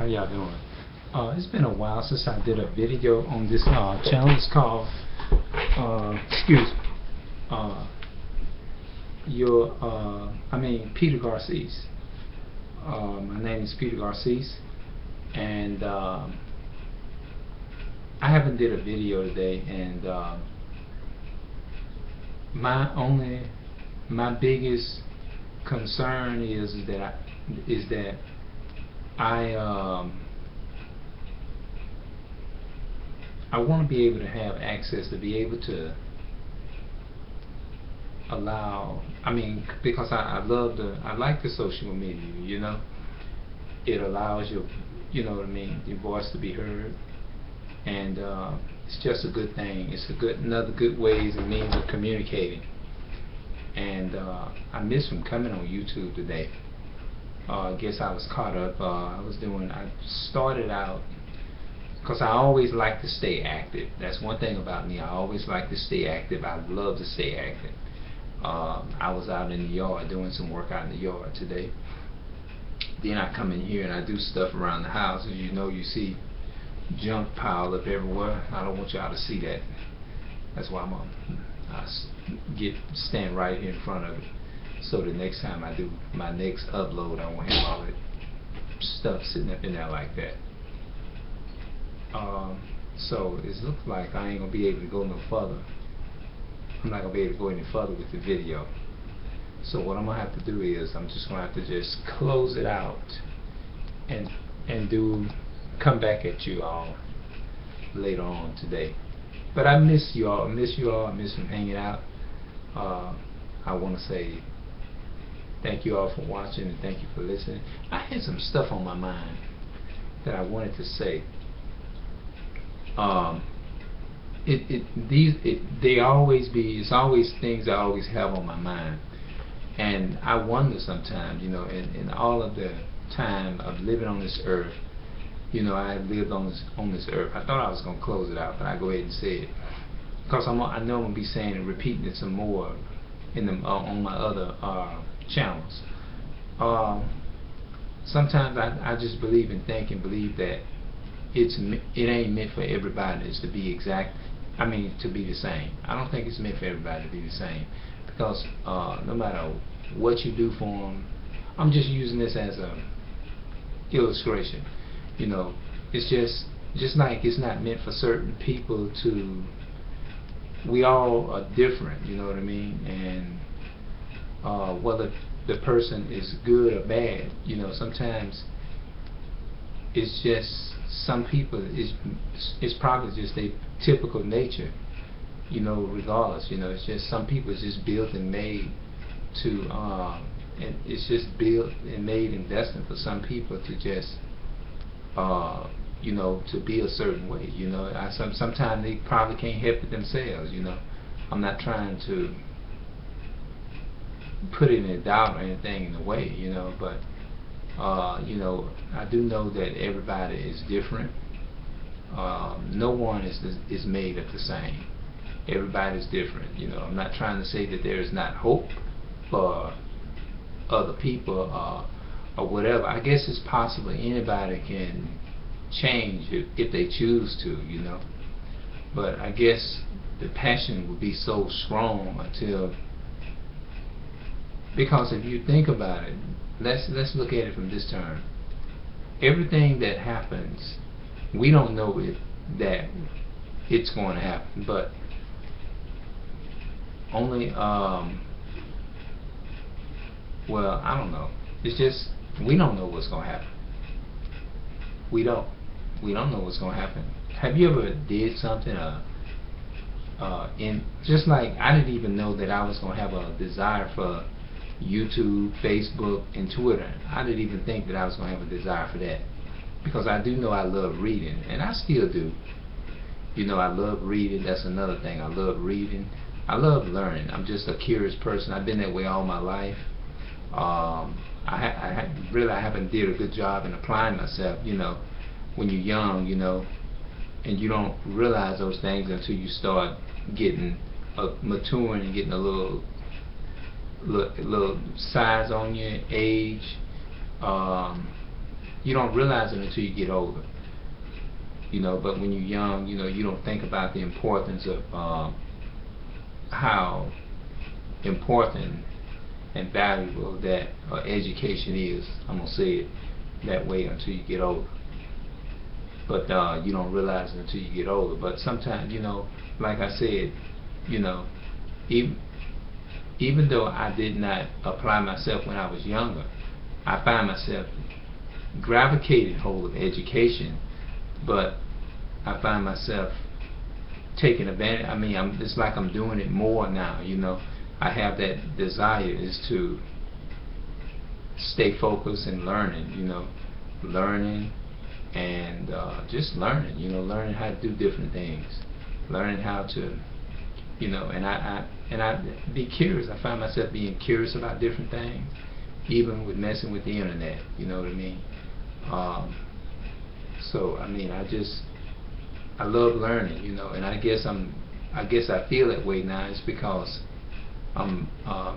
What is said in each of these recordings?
How y'all doing? It's been a while since I did a video on this channel. It's called uh, Peter Garces. My name is Peter Garces, and I haven't did a video today, and my biggest concern is that I want to be able to have access to be able to allow, because I like the social media, it allows your voice to be heard, and it's just a good thing. It's another good ways and means of communicating, and I missed from coming on YouTube today. I guess I was caught up. I started out because I always like to stay active. That's one thing about me. I always like to stay active. I love to stay active. I was out in the yard doing some work out in the yard today. Then I come in here and I do stuff around the house. As you know, you see junk piled up everywhere. I don't want y'all to see that. That's why I stand right here in front of it. So the next time I do my next upload, I won't have all that stuff sitting up in there like that. So it looks like I ain't gonna be able to go no further. I'm not gonna be able to go any further with the video. So what I'm gonna have to do is I'm just gonna have to just close it out and come back at you all later on today. But I miss you all. I miss from hanging out. I want to say thank you all for watching and thank you for listening. I had some stuff on my mind that I wanted to say. It's always things I always have on my mind, and I wonder sometimes, in all of the time of living on this earth, I lived on this earth. I thought I was gonna close it out, but I go ahead and say it because I know I'm gonna be saying and repeating it some more on my other channels. Sometimes I just believe and think and believe that it ain't meant for everybody to be to be the same. I don't think it's meant for everybody to be the same, because no matter what you do for them, I'm just using this as a illustration. It's just like it's not meant for certain people to. We all are different, you know what I mean? And whether the person is good or bad, sometimes it's just some people, it's probably just a typical nature, regardless. It's just some people it's just built and made to and it's just built and made and destined for some people to just to be a certain way. Sometimes they probably can't help it themselves. I'm not trying to put any doubt or anything in the way, but I do know that everybody is different. No one is made of the same. Everybody's different. I'm not trying to say that there is not hope for other people or whatever. I guess it's possible anybody can change if they choose to, but I guess the passion would be so strong because if you think about it, let's look at it from this term. Everything that happens, we don't know that it's going to happen, but only well, I don't know. It's just we don't know what's going to happen. We don't know what's going to happen. Have you ever did something just like I didn't even know that I was going to have a desire for YouTube, Facebook, and Twitter. I didn't even think that I was going to have a desire for that, because I do know I love reading, and I still do. I love reading. That's another thing. I love reading. I love learning. I'm just a curious person. I've been that way all my life. I haven't did a good job in applying myself. When you're young, and you don't realize those things until you start getting maturing and getting a little size on your age, you don't realize it until you get older. But when you're young, you don't think about the importance of how important and valuable that education is. I'm gonna say it that way until you get older. But you don't realize it until you get older. But sometimes, like I said, even even though I did not apply myself when I was younger, I find myself gravitating hold of education, but I find myself taking advantage. I mean, it's like I'm doing it more now. I have that desire is to stay focused and learning. Learning and just learning. Learning how to do different things, learning how to, and I be curious. I find myself being curious about different things, even with messing with the internet. You know what I mean? So I mean, I love learning. And I guess I feel that way now. It's because I'm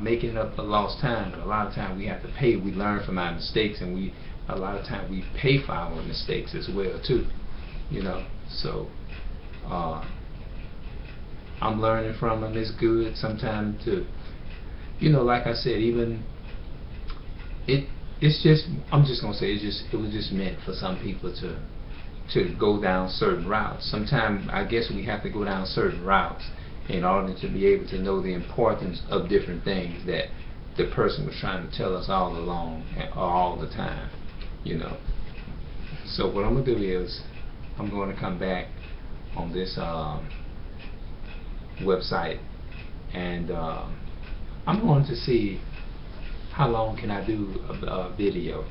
making up for lost time, but a lot of time we have to pay. We learn from our mistakes, and a lot of time we pay for our mistakes as well too. So I'm learning from them. It's good sometimes to, like I said, even it's just, I'm just gonna say it was just meant for some people to go down certain routes. Sometimes I guess we have to go down certain routes in order to be able to know the importance of different things that the person was trying to tell us all along or all the time. So what I'm gonna do is I'm going to come back on this website, and I'm going to see how long can I do a video,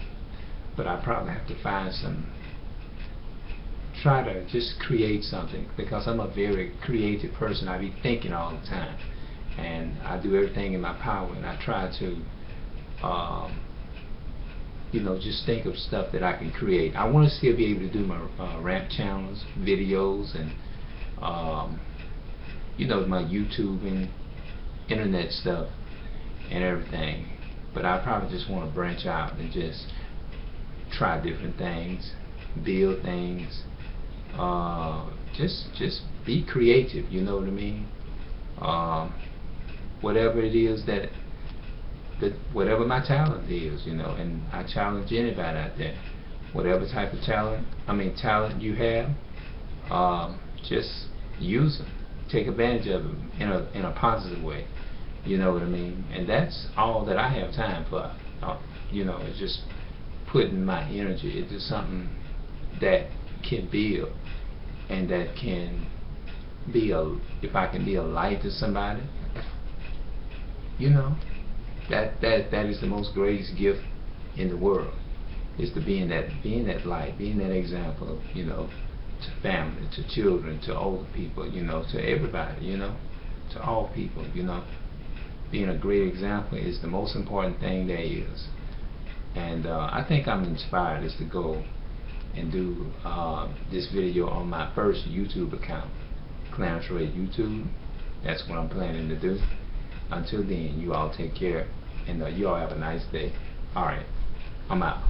but I probably have to find try to just create something, because I'm a very creative person. I be thinking all the time, and I do everything in my power, and I try to just think of stuff that I can create. I want to still be able to do my rap channels, videos, and my YouTube and internet stuff and everything. But I probably just want to branch out and just try different things, build things, just be creative. You know what I mean? Whatever it is whatever my talent is, and I challenge anybody out there. Whatever type of talent you have, just use them. Take advantage of them in a positive way. You know what I mean? And that's all that I have time for. It's just putting my energy into something that can build, and that can be if I can be a light to somebody, that is the most greatest gift in the world, is to being that light, being that example, to family, to children, to older people, to everybody, to all people, being a great example is the most important thing there is. And I think I'm inspired is to go and do this video on my first YouTube account, Clarence Ray YouTube. That's what I'm planning to do. Until then, you all take care, and you all have a nice day. Alright, I'm out.